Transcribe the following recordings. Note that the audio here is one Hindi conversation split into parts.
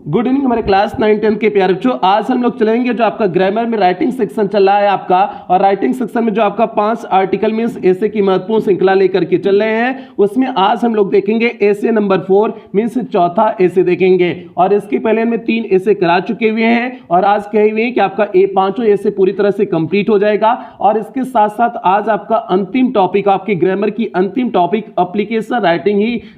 गुड इवनिंग हमारे क्लास 9 10 के प्यारे बच्चों। आज हम लोग चलेंगे जो आपका ग्रामर में राइटिंग सेक्शन चल रहा है आपका, और राइटिंग सेक्शन में जो आपका 5 आर्टिकल मींस ऐसे की महत्वपूर्ण श्रृंखला लेकर के चल रहे हैं, उसमें आज हम लोग देखेंगे ऐसे नंबर 4 मींस चौथा ऐसे देखेंगे। और इसके पहले हमें 3 ऐसे करा चुके हुए हैं और आज कहे हुए हैं कि आपका पांचों ऐसे पूरी तरह से कंप्लीट हो जाएगा। और इसके साथ साथ आज आपका अंतिम टॉपिक, आपकी ग्रामर की अंतिम टॉपिक एप्लीकेशन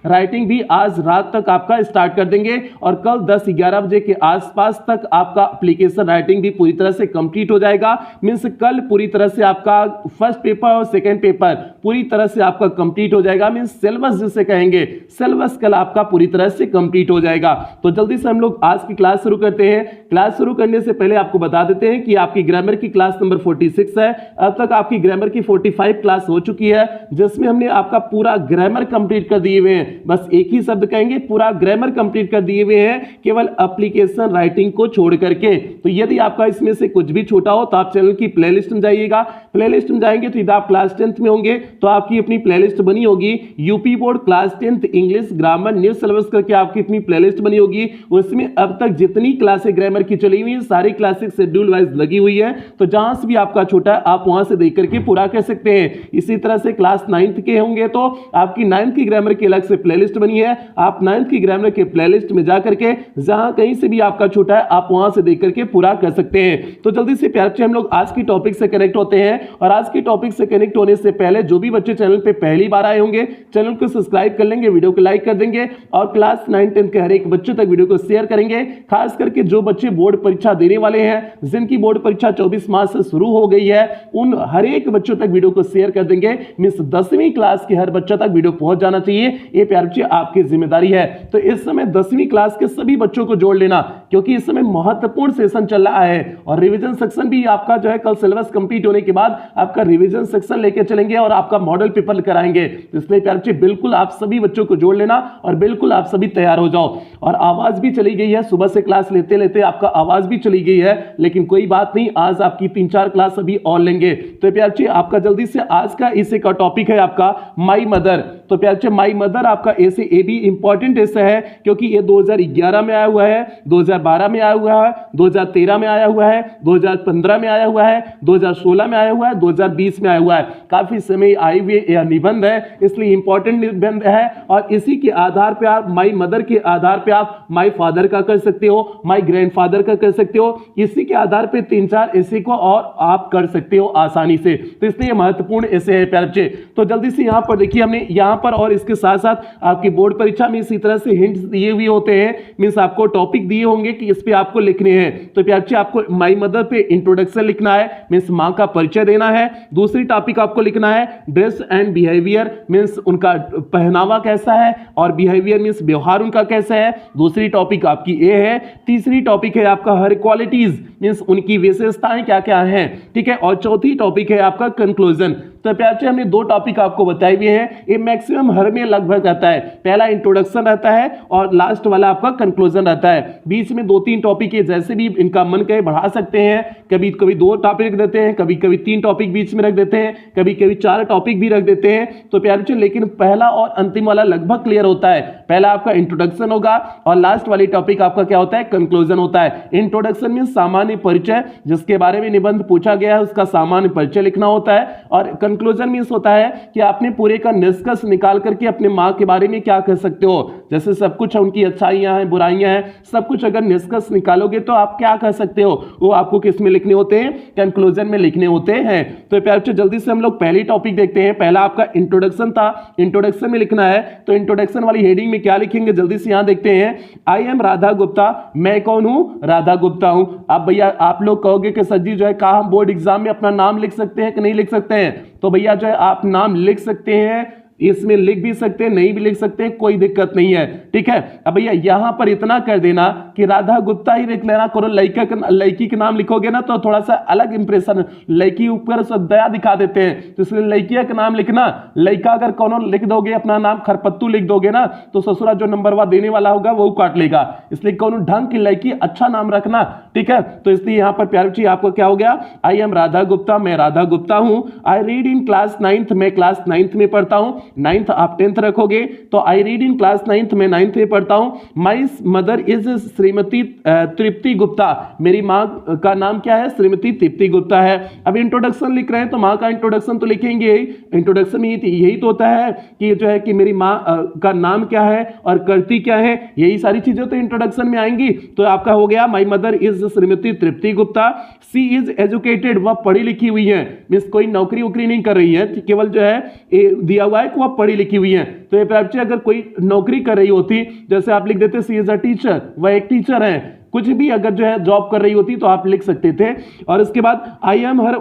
राइटिंग भी आज रात तक आपका स्टार्ट कर देंगे और कल 10-11 बजे के आसपास तक आपका एप्लीकेशन राइटिंग भी पूरी तरह से कंप्लीट हो जाएगा। मींस कल पूरी तरह से आपका फर्स्ट पेपर और सेकंड पेपर पूरी तरह से आपका कंप्लीट हो जाएगा। मींस सिलेबस जिसे कहेंगे, सिलेबस कल आपका पूरी तरह से कंप्लीट हो जाएगा। तो जल्दी से हम लोग आज की क्लास शुरू करते हैं। क्लास शुरू करने से पहले आपको बता देते हैं कि आपकी ग्रामर की क्लास नंबर 46 है। अब तक आपकी ग्रामर की 45 क्लास हो चुकी है, जिसमें हमने आपका पूरा ग्रामर कंप्लीट कर दिए हुए हैं। बस एक ही शब्द कहेंगे, पूरा ग्रामर कंप्लीट कर दिए हुए हैं, केवल एप्लीकेशन राइटिंग को छोड़ करके। तो यदि आपका इसमें से कुछ भी छूटा हो तो आप चैनल की प्लेलिस्ट में जाइएगा। प्लेलिस्ट में जाएंगे तो यदि आप क्लास 10th में होंगे तो आपकी अपनी प्लेलिस्ट बनी होगी, UP board class 10th English grammar new syllabus करके आपकी अपनी प्लेलिस्ट बनी होगी। उसमें अब तक जितनी क्लासें ग्रामर की चली हुई है सारी क्लासेस शेड्यूल वाइज लगी हुई है, तो जहां से भी आपका छोटा है आप वहां से देख करके पूरा कर सकते हैं। इसी तरह से क्लास 9th के होंगे तो आपकी 9th की ग्रामर की अलग से प्लेलिस्ट बनी है, आप 9th की ग्रामर के प्लेलिस्ट में जा करके जहां कहीं से भी आपका छोटा है आप वहां से देख करके पूरा कर सकते हैं। तो जल्दी से प्यारे बच्चे हम लोग आज की टॉपिक से कनेक्ट होते हैं। और आज की टॉपिक से कनेक्ट होने से पहले जो भी बच्चे चैनल पे पहली बार आए होंगे चैनल को सब्सक्राइब कर लेंगे, वीडियो को लाइक कर देंगे और क्लास 9 10 के हर एक बच्चे तक वीडियो को शेयर करेंगे। खास करके जो बच्चे बोर्ड परीक्षा देने वाले हैं, जिनकी बोर्ड परीक्षा 24 मार्च से शुरू हो गई है, उन हर एक बच्चों तक वीडियो को शेयर कर देंगे। मींस 10वीं क्लास के हर बच्चा तक वीडियो पहुंच जाना चाहिए। ये प्यारे बच्चे आपकी जिम्मेदारी है। तो इस समय 10वीं क्लास के सभी बच्चों को जोड़ लेना, क्योंकि इस समय महत्वपूर्ण सेशन चल रहा है और रिवीजन सेक्शन भी आपका जो है कल सिलेबस कंप्लीट होने के बाद आपका रिवीजन सेक्शन लेके चलेंगे और आपका मॉडल पेपर कराएंगे। तो इसलिए प्यारे बच्चे बिल्कुल आप सभी बच्चों को जोड़ लेना और बिल्कुल आप सभी तैयार हो जाओ। और आवाज भी चली गई है, सुबह से क्लास लेते लेते आपका आवाज भी चली गई है, लेकिन कोई बात नहीं, आज आपकी 3-4 क्लास अभी और लेंगे। तो प्यारे बच्चे आपका जल्दी से आज का ऐसे का टॉपिक है आपका माई मदर। तो प्यारे बच्चे माई मदर आपका ऐसे ए भी इंपॉर्टेंट ऐसे है, क्योंकि ये 2011 में आया हुआ है, 2012 में आया हुआ है, 2013 में आया हुआ है, 2015 में आया हुआ है, 2016 में आया हुआ है, 2020 में आया हुआ है। काफी समय आई हुई यह निबंध है, इसलिए इंपॉर्टेंट निबंध है। और इसी के आधार पे आप माई मदर के आधार पे आप माई फादर का कर सकते हो, माई ग्रैंडफादर का कर सकते हो। इसी के आधार पे 3-4 ऐसे को और आप कर सकते हो आसानी से। तो इसलिए महत्वपूर्ण ऐसे है प्यारे बच्चे। तो जल्दी से यहां पर देखिए, हमने यहां पर और इसके साथ साथ आपकी बोर्ड परीक्षा में इसी तरह से हिंट्स दिए हुए होते हैं। मींस आपको टॉपिक दिए होंगे कि इस पे आपको लिखने हैं। तो प्यारे बच्चे आपको माई मदर पे इंट्रोडक्शन लिखना है, मींस मां का परिचय देना है। दूसरी टॉपिक आपको लिखना है ड्रेस एंड बिहेवियर, मींस उनका पहनावा कैसा है, और बिहेवियर मींस व्यवहार उनका कैसा है। दूसरी टॉपिक आपकी ये है। तीसरी टॉपिक है आपका हर क्वालिटीज, मींस उनकी विशेषताएं क्या क्या हैं, ठीक है। और चौथी टॉपिक है आपका कंक्लूजन। तो प्यारे हमने 2 टॉपिक आपको बताए हुए हैं, ये मैक्सिमम हर में लगभग रहता है। पहला इंट्रोडक्शन रहता है और लास्ट वाला आपका कंक्लूजन रहता है। बीच में 2-3 टॉपिक है, जैसे भी इनका मन कहे बढ़ा सकते हैं। कभी कभी 2 टॉपिक रख देते हैं, कभी कभी 3 टॉपिक बीच में रख देते हैं, कभी कभी 4 टॉपिक भी रख देते हैं। तो प्यारे लेकिन पहला और अंतिम वाला लगभग क्लियर होता है। पहला आपका इंट्रोडक्शन होगा और लास्ट वाली टॉपिक आपका क्या होता है, कंक्लूजन होता है। इंट्रोडक्शन में सामान्य परिचय, जिसके बारे में निबंध पूछा गया है उसका सामान्य परिचय लिखना होता है। और कंक्लूजन मींस होता है कि आपने पूरे का निष्कर्ष निकाल करके अपने मां के बारे में क्या कर सकते हो। जैसे सब कुछ उनकी अच्छाइयां हैं, बुराइयां हैं, सब कुछ अगर निष्कर्ष निकालोगे तो आप क्या कर सकते हो, वो आपको किस में लिखने होते हैं, कंक्लूजन में लिखने होते हैं। तो प्यारे बच्चों जल्दी से हम लोग पहली टॉपिक देखते हैं। पहला आपका इंट्रोडक्शन था, इंट्रोडक्शन में लिखना है। तो इंट्रोडक्शन वाली हेडिंग में क्या लिखेंगे, जल्दी से यहां देखते हैं। आई एम राधा गुप्ता, मैं कौन हूं, राधा गुप्ता हूं। अब भैया आप लोग कहोगे कि सर जी जो है कहा हम बोर्ड एग्जाम में अपना नाम लिख सकते हैं कि नहीं लिख सकते हैं। तो भैया जो है आप नाम लिख सकते हैं, इसमें लिख भी सकते हैं, नहीं भी लिख सकते हैं, कोई दिक्कत नहीं है, ठीक है। अब भैया यहां पर इतना कर देना कि राधा गुप्ता ही लिख लेना। करो लड़की के नाम लिखोगे ना तो थोड़ा सा अलग इंप्रेशन, लड़की ऊपर से दया दिखा देते हैं, तो इसलिए लड़किया का नाम लिखना। लड़का अगर कौन लिख दोगे अपना नाम खरपत्तू लिख दोगे ना तो ससुरा जो नंबरवा देने वाला होगा वो काट लेगा। इसलिए कौन ढंग की लड़की अच्छा नाम रखना, ठीक है। तो इसलिए यहां पर प्यारे बच्चे आपको क्या हो गया, आई एम राधा गुप्ता, मैं राधा गुप्ता हूं। I read in class 9th, मैं क्लास 9th में पढ़ता हूं। नाइन्थ आप 10th रखोगे तो I read in class 9th में 9th में पढ़ता हूँ। माई मदर इज श्रीमती तृप्ति गुप्ता, मेरी माँ का नाम क्या है? श्रीमती तृप्ति गुप्ता है। अब इंट्रोडक्शन लिख रहे हैं तो माँ का इंट्रोडक्शन तो लिखेंगे ही, इंट्रोडक्शन यही तो होता है कि जो है कि मेरी माँ का नाम क्या है और करती क्या है, यही सारी चीजें तो इंट्रोडक्शन में आएंगी। तो आपका हो गया my mother is Shrimati Tripti Gupta, she is educated, वह पढ़ी लिखी हुई है, मींस कोई नौकरी वोकरी नहीं कर रही है, केवल जो है दिया हुआ है कि वह पढ़ी लिखी हुई है। तो ये बच्चे अगर कोई नौकरी कर रही होती, जैसे आप लिख देते सी इज अ टीचर, वह एक टीचर है, कुछ भी अगर जो है जॉब कर रही होती तो आप लिख सकते थे। और इसके बाद I am her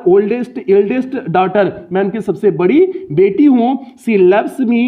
eldest daughter, मैं उनकी सबसे बड़ी बेटी हूं। सी लव्स मी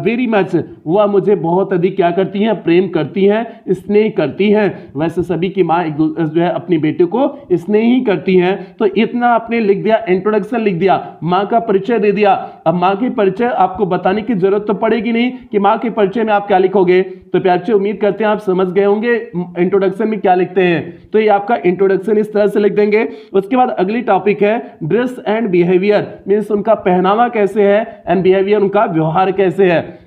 वेरी मच, वह मुझे बहुत अधिक क्या करती हैं? प्रेम करती हैं, स्नेह करती हैं। वैसे सभी की माँ जो है अपनी बेटे को स्नेह ही करती हैं। तो इतना आपने लिख दिया, इंट्रोडक्शन लिख दिया, माँ का परिचय दे दिया। अब माँ के परिचय आपको बताने की जरूरत तो पड़ेगी नहीं कि माँ के परिचय में आप क्या लिखोगे। तो प्यार से उम्मीद करते हैं आप समझ गए होंगे इंट्रोडक्शन में क्या लिखते हैं। तो ये आपका इंट्रोडक्शन इस तरह से लिख देंगे। उसके बाद अगली टॉपिक है ड्रेस एंड बिहेवियर, मींस उनका पहनावा कैसे है एंड बिहेवियर, उनका व्यवहार कैसे है।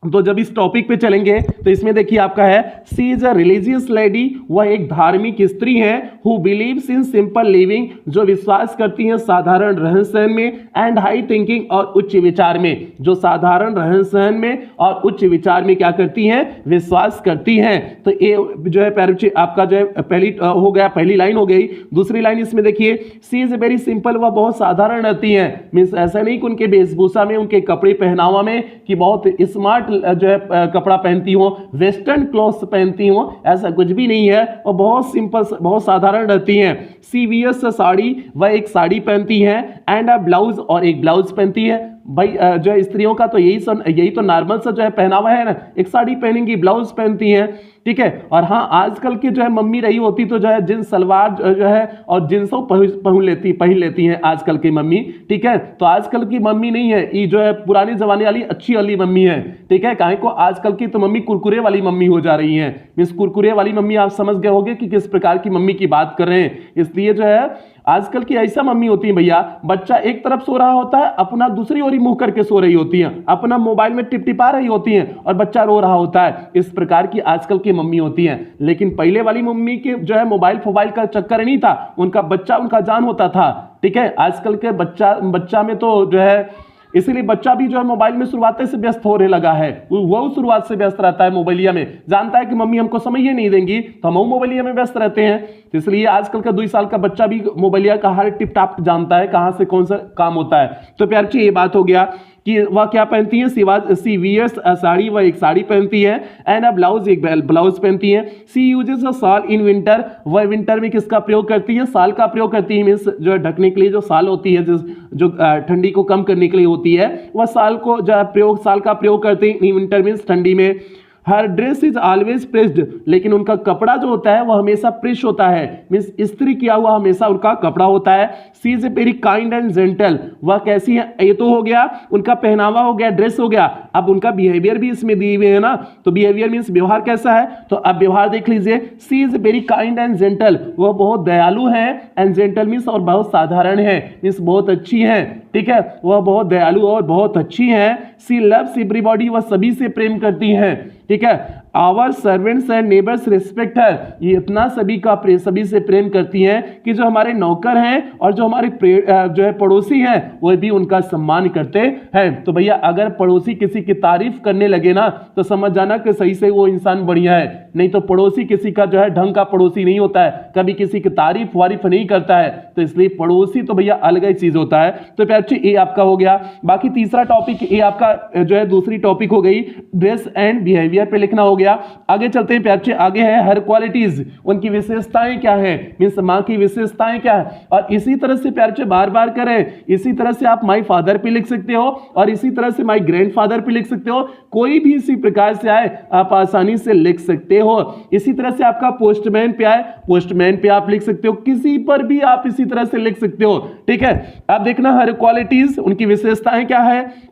तो जब इस टॉपिक पे चलेंगे तो इसमें देखिए आपका है she is a religious lady, वह एक धार्मिक स्त्री है। Who believes in simple living, जो विश्वास करती है साधारण रहन सहन में, एंड हाई थिंकिंग, और उच्च विचार में, जो साधारण रहन सहन में और उच्च विचार में क्या करती हैं? विश्वास करती हैं। तो ये जो है पैर आपका जो है पहली हो गया, पहली लाइन हो गई। दूसरी लाइन इसमें देखिए सी इज वेरी सिंपल, वह बहुत साधारण रहती है, मीन्स ऐसा नहीं कि उनके वेशभूषा में, उनके कपड़े पहनावा में कि बहुत स्मार्ट जो है कपड़ा पहनती हो, वेस्टर्न क्लॉथ्स पहनती हो, ऐसा कुछ भी नहीं है। और बहुत सिंपल, बहुत साधारण रहती हैं। सी वियर्स साड़ी, वह एक साड़ी पहनती हैं, एंड अ ब्लाउज, और एक ब्लाउज पहनती है। भाई जो है स्त्रियों का तो यही तो नॉर्मल सा जो है पहनावा है ना, एक साड़ी पहनेंगी, ब्लाउज पहनती हैं, ठीक है। और हाँ, आजकल की जो है मम्मी रही होती तो जो है जींस सलवार जो है और जींसों पहन लेती हैं आजकल की मम्मी, ठीक है। तो आजकल की मम्मी नहीं है ये, जो है पुराने जमाने वाली अच्छी वाली मम्मी है, ठीक है। काहे को आजकल की तो मम्मी कुरकुरे वाली मम्मी हो जा रही है। मींस कुरकुरे वाली मम्मी आप समझ गए होंगे कि किस प्रकार की मम्मी की बात कर रहे हैं। इसलिए जो है आजकल की ऐसा मम्मी होती है भैया, बच्चा एक तरफ सो रहा होता है, अपना दूसरी ओर ही मुंह करके सो रही होती है, अपना मोबाइल में टिपटिपा रही होती हैं और बच्चा रो रहा होता है। इस प्रकार की आजकल की मम्मी होती हैं। लेकिन पहले वाली मम्मी के जो है मोबाइल का चक्कर नहीं था, उनका बच्चा उनका जान होता था, ठीक है। आजकल के बच्चा में तो जो है, इसीलिए बच्चा भी जो है मोबाइल में शुरुआत से व्यस्त होने लगा है। वो शुरुआत से व्यस्त रहता है मोबाइलिया में, जानता है कि मम्मी हमको समय ही नहीं देंगी तो हम मोबाइलिया में व्यस्त रहते हैं। तो इसलिए आजकल का 2 साल का बच्चा भी मोबाइलिया का हर टिप टाप जानता है, कहां से कौन सा काम होता है। तो प्यार जी ये बात हो गया कि वह क्या पहनती है, सी वियर्स साड़ी, वह एक साड़ी पहनती है, एंड अ ब्लाउज, एक ब्लाउज पहनती है। She uses a shawl in winter, वह विंटर में किसका प्रयोग करती है? शाल का प्रयोग करती है। मीन्स जो है ढकने के लिए जो शाल होती है, जो ठंडी को कम करने के लिए होती है, वह शाल का प्रयोग करते हैं। विंटर मीन्स ठंडी में। हर ड्रेस इज ऑलवेज प्रेस्ड, लेकिन उनका कपड़ा जो होता है वह हमेशा प्रेस होता है, मीन्स इस्त्री किया हुआ हमेशा उनका कपड़ा होता है। She is very kind and gentle, वह कैसी है? ये तो हो गया उनका पहनावा, हो गया ड्रेस हो गया। अब उनका बिहेवियर भी इसमें दिए हुए है ना, तो बिहेवियर मीन्स व्यवहार कैसा है? तो अब व्यवहार देख लीजिए। She is very kind and gentle, वह बहुत दयालु है, एंड जेंटल मीन्स और बहुत साधारण है, मीन्स बहुत अच्छी है, ठीक है। वह बहुत दयालु और बहुत अच्छी है। सी लव्स एवरीबॉडी, वह सभी से प्रेम करती है, ठीक है। Our servants and neighbours respect her, ये इतना सभी से प्रेम करती हैं कि जो हमारे नौकर हैं और जो हमारे जो है पड़ोसी हैं वो भी उनका सम्मान करते हैं। तो भैया अगर पड़ोसी किसी की तारीफ करने लगे ना तो समझ जाना कि सही से वो इंसान बढ़िया है, नहीं तो पड़ोसी किसी का जो है ढंग का पड़ोसी नहीं होता है, कभी किसी की तारीफ वारीफ नहीं करता है। तो इसलिए पड़ोसी तो भैया अलग ही चीज होता है। तो प्यार ये आपका हो गया। बाकी तीसरा टॉपिक ये आपका जो है दूसरी टॉपिक हो गई, ड्रेस एंड बिहेवियर पे लिखना हो गया। आगे चलते हैं प्यार, आगे है हर क्वालिटीज, उनकी विशेषताएं क्या है, मींस मां की विशेषताएं क्या है। और इसी तरह से प्यार बार बार करें, इसी तरह से आप माई फादर पे लिख सकते हो और इसी तरह से माई ग्रैंडफादर पे लिख सकते हो, कोई भी इसी प्रकार से आए आप आसानी से लिख सकते हो। इसी तरह से आपका पोस्टमैन पे आए, पोस्टमैन पे आप लिख सकते हो, किसी पर भी आप इसी तरह से लिख सकते हो, ठीक है। अब देखना हर क्वालिटीज, उनकी विशेषताएं क्या है।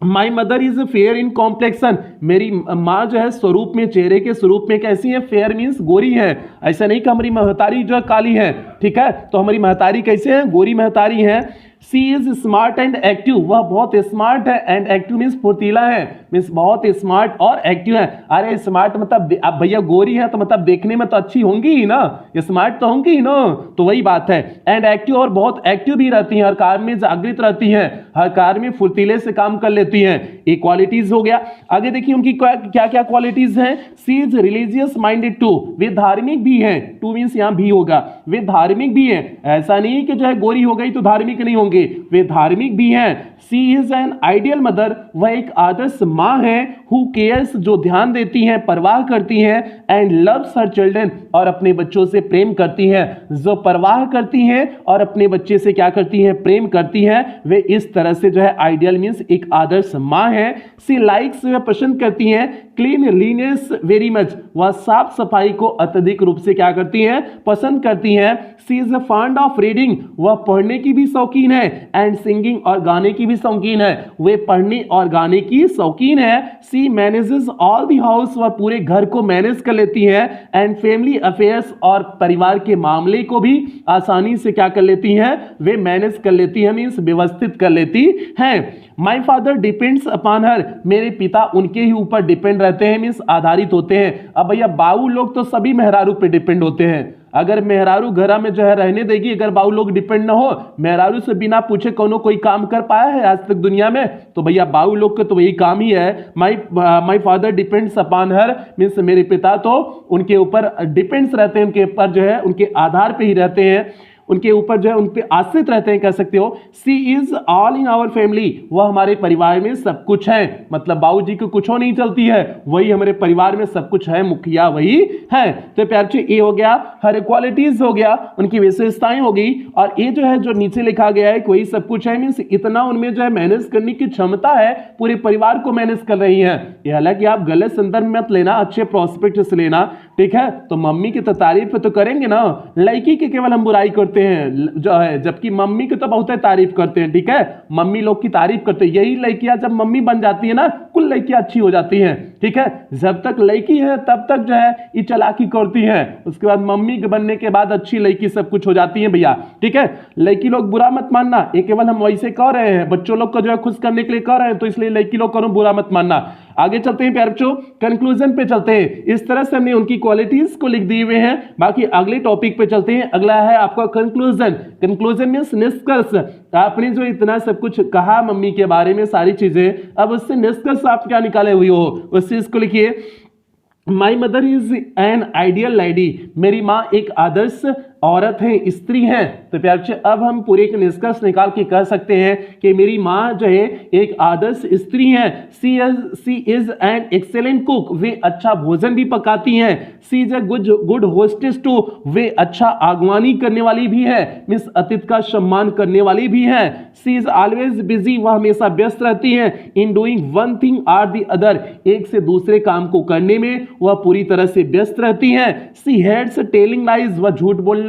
माई mother is fair in complexion, मेरी माँ जो है स्वरूप में, चेहरे के स्वरूप में कैसी है? फेयर मीन्स गोरी है। ऐसा नहीं कि हमारी महतारी जो है काली है, ठीक है। तो हमारी महतारी कैसे है? गोरी महतारी है। She is smart and active, वह बहुत स्मार्ट है, एंड एक्टिव मीन्स फुर्तीला है, मीन्स बहुत स्मार्ट और एक्टिव है। अरे स्मार्ट मतलब अब भैया गोरी है तो मतलब देखने में तो अच्छी होंगी ही ना, स्मार्ट तो होंगी ही ना, तो वही बात है। एंड एक्टिव, और बहुत एक्टिव भी रहती हैं, हर कार्य में जागृत रहती हैं, हर कार्य में फुर्तीले से काम कर लेती हैं। ये क्वालिटीज हो गया। आगे देखिए उनकी क्या क्या क्वालिटीज हैं। She is religious minded to, वे धार्मिक भी हैं, टू मीन्स यहां भी होगा, वे धार्मिक भी हैं, ऐसा नहीं कि जो है गोरी हो गई तो धार्मिक नहीं होंगे, वे धार्मिक भी हैं। She is an ideal mother, वह एक आदर्श मां है, हु केयर्स, जो ध्यान देती हैं, परवाह करती हैं, एंड लव्स हर चिल्ड्रन, और अपने बच्चों से प्रेम करती हैं, जो परवाह करती हैं और अपने बच्चे से क्या करती हैं, प्रेम करती हैं, वे इस तरह से जो है आइडियल मीन्स एक आदर्श मां है। सी लाइक्स, वह पसंद करती हैं, क्लीनलीनेस वेरी मच, वह साफ सफाई को अत्यधिक रूप से क्या करती हैं, पसंद करती हैं। She is fond of reading, वह पढ़ने की भी शौकीन है, एंड सिंगिंग, और गाने की भी शौकीन है, वे पढ़ने और गाने की शौकीन है। सी मैनेजेस ऑल द हाउस, वह पूरे घर को मैनेज कर लेती है, एंड फैमिली अफेयर्स, और परिवार के मामले को भी आसानी से क्या कर लेती हैं, वे मैनेज कर लेती हैं, मीन्स व्यवस्थित कर लेती हैं। My father depends upon her, मेरे पिता उनके ही ऊपर डिपेंड रहते हैं, मीन्स आधारित होते हैं। अब भैया बाऊ लोग तो सभी मेहरारू पे डिपेंड होते हैं, अगर मेहरारू घरा में जो है रहने देगी, अगर बाऊ लोग डिपेंड ना हो, मेहरारू से बिना पूछे कोनो कोई काम कर पाया है आज तक दुनिया में, तो भैया बाऊ लोग का तो वही काम ही है। My father depends upon her, means मेरे पिता तो उनके ऊपर डिपेंड्स रहते हैं, उनके ऊपर जो है उनके आधार पे ही रहते हैं, उनके ऊपर जो है उन पे आश्रित रहते हैं, कह सकते हो। She is all in our family, वह हमारे परिवार में सब कुछ है, मतलब बाबूजी को कुछ नहीं चलती है, वही हमारे परिवार में सब कुछ है, मुखिया वही है। तो प्यार से ये हो गया, हर क्वालिटीज हो गया, उनकी विशेषताएं हो गई, और ये जो है जो नीचे लिखा गया है कोई सब कुछ है, मीन्स इतना उनमें जो है मैनेज करने की क्षमता है, पूरे परिवार को मैनेज कर रही है। ये हालांकि आप गलत संदर्भ में मत लेना, अच्छे प्रोस्पेक्ट से लेना, ठीक है। तो मम्मी की तो तारीफ तो करेंगे ना, लड़की की केवल हम बुराई करते हैं जो है, जबकि मम्मी की तो बहुत तारीफ करते हैं, ठीक है। मम्मी लोग की तारीफ करते हैं, यही लड़कियां जब मम्मी बन जाती है ना, कुल लड़कियां अच्छी हो जाती हैं, ठीक है। जब तक लड़की है तब तक जो है ये चालाकी करती है, उसके बाद मम्मी बनने के बाद अच्छी लड़की सब कुछ हो जाती है भैया, ठीक है। लड़की लोग बुरा मत मानना, ये केवल हम वैसे कह रहे हैं, बच्चों लोग को जो है खुश करने के लिए कह रहे हैं, तो इसलिए लड़की लोग को बुरा मत मानना। आगे चलते हैं प्यारे बच्चों, कंक्लूजन पे चलते हैं। इस तरह से हमने उनकी क्वालिटीज को लिख दिए हुए हैं, बाकी अगले टॉपिक पे चलते हैं। अगला है आपका कंक्लूजन। कंक्लूजन मींस निष्कर्ष। आपने जो इतना सब कुछ कहा मम्मी के बारे में सारी चीजें, अब उससे निष्कर्ष आप क्या निकाले हुए हो, उस चीज को लिखिए। माई mother is an ideal lady, मेरी माँ एक आदर्श औरत है, स्त्री है। तो प्यार बच्चे अब हम पूरे एक निष्कर्ष निकाल के कह सकते हैं कि मेरी माँ जो है एक आदर्श स्त्री है। She is an excellent cook, वे अच्छा भोजन भी पकाती हैं। She is a good hostess too, वे अच्छा आगवानी करने वाली भी है, मीन्स अतिथि का सम्मान करने वाली भी है। सी इज ऑलवेज बिजी, वह हमेशा व्यस्त रहती हैं। In doing one thing or the other, एक से दूसरे काम को करने में वह पूरी तरह से व्यस्त रहती हैं। सी हेट्स टेलिंग लाइज, वह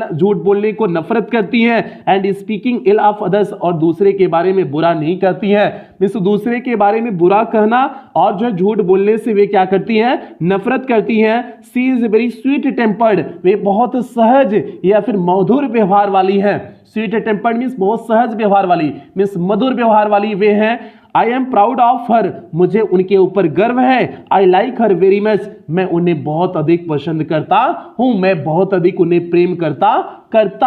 झूठ बोलने को नफरत करती हैं। And speaking ill of others, और दूसरे के बारे में बुरा नहीं करती है, मीन्स दूसरे के बारे में बुरा कहना और जो झूठ बोलने से वे क्या करती हैं, नफरत करती हैं। She is very sweet tempered, वे बहुत सहज या फिर मधुर व्यवहार वाली हैं। स्वीट टेम्पर्ड मीन्स बहुत सहज व्यवहार वाली, मीन्स मधुर व्यवहार वाली वे हैं। I am proud of her, मुझे उनके ऊपर गर्व है। I like her very much, मैं उन्हें बहुत अधिक पसंद करता हूं, मैं बहुत अधिक उन्हें प्रेम करता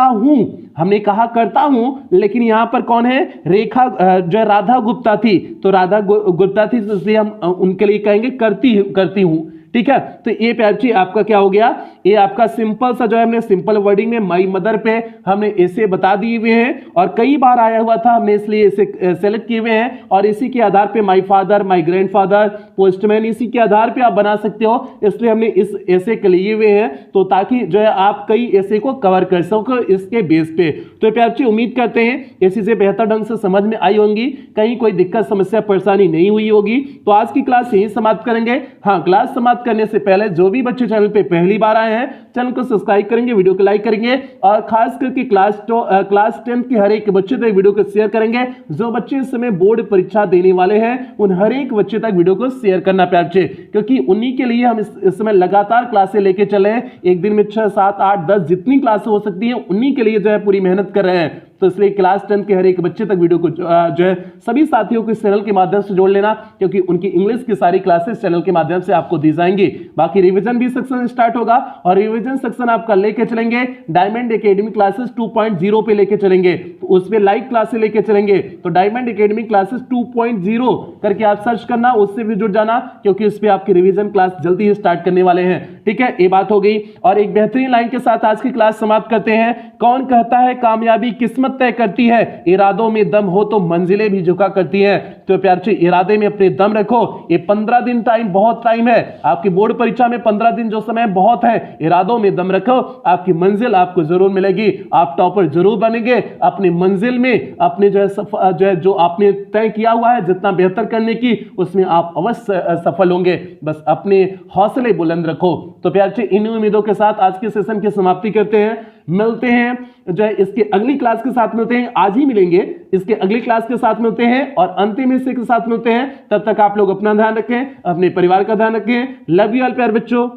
हूं। हमने कहा करता हूं, लेकिन यहां पर कौन है, रेखा जो राधा गुप्ता थी, तो राधा गुप्ता थी, इसलिए हम उनके लिए कहेंगे करती हूं, ठीक है। तो ये प्यार जी आपका क्या हो गया, ये आपका सिंपल सा जो है हमने सिंपल वर्डिंग में माई मदर पे हमने ऐसे बता दिए हुए हैं, और कई बार आया हुआ था, हमने इसलिए इसे सेलेक्ट किए हुए हैं, और इसी के आधार पे my father, my grandfather, postman, इसी के आधार पे आप बना सकते हो, इसलिए हमने इस ऐसे के लिए हुए हैं, तो ताकि जो है आप कई ऐसे को कवर कर सको इसके बेस पे। तो प्यार जी उम्मीद करते हैं ये चीजें बेहतर ढंग से समझ में आई होंगी, कहीं कोई दिक्कत समस्या परेशानी नहीं हुई होगी। तो आज की क्लास यही समाप्त करेंगे। हाँ, क्लास समाप्त करने से पहले जो भी बच्चे चैनल पे पहली बार आए हैं, चैनल को सब्सक्राइब करेंगे, वीडियो को लाइक करेंगे, और खास करके क्लास 10 के हर एक बच्चे तक वीडियो को शेयर करेंगे। जो बच्चे इस समय बोर्ड परीक्षा देने वाले हैं, उन हर एक बच्चे तक वीडियो को शेयर करना प्यार से, क्योंकि उन्हीं के लिए हम इस समय लगातार क्लासें लेके चले हैं। एक दिन में 6, 7, 8, 10 जितनी क्लासें हो सकती हैं, उन्हीं के लिए जो है पूरी मेहनत कर रहे हैं। तो इसलिए क्लास 10 के हर एक बच्चे तक वीडियो को जो है सभी साथियों को इस चैनल के माध्यम से जोड़ लेना, क्योंकि उनकी इंग्लिश की सारी क्लासेस चैनल के माध्यम से आपको दी जाएंगी। बाकी रिवीजन भी सेक्शन स्टार्ट होगा और रिवीजन सेक्शन आपका लेके चलेंगे डायमंड एकेडमी क्लासेस 2.0 पे लेके चलेंगे, तो उसमें लाइव क्लासेस लेके चलेंगे। तो डायमंड एकेडमी क्लासेस 2.0 करके आप सर्च करना, उससे भी जुड़ जाना, क्योंकि इस पे आपकी रिवीजन क्लास जल्दी ही स्टार्ट करने वाले हैं। ठीक है, ये बात हो गई। और एक बेहतरीन लाइन के साथ आज की क्लास समाप्त करते हैं। कौन कहता है कामयाबी किस्मत तय करती है, इरादों में दम हो तो मंजिलें भी झुका करती हैं। तो प्यार से इरादे में अपने दम रखो। ये 15 दिन टाइम बहुत टाइम है, आपकी बोर्ड परीक्षा में 15 दिन जो समय बहुत है। इरादों में दम रखो, आपकी मंजिल आपको जरूर मिलेगी, आप टॉपर जरूर बनेंगे। अपनी मंजिल में अपने जो आपने तय किया हुआ है जितना बेहतर करने की, उसमें आप अवश्य सफल होंगे। बस अपने हौसले बुलंद रखो। तो प्यार से इन उम्मीदों के साथ आज के सेशन की समाप्ति करते हैं। मिलते हैं जो है इसके अगली क्लास के साथ मिलते हैं, आज ही मिलेंगे, इसके अगली क्लास के साथ मिलते हैं और अंतिम हिस्से के साथ मिलते हैं। तब तक आप लोग अपना ध्यान रखें, अपने परिवार का ध्यान रखें। लव यू ऑल प्यार बच्चों।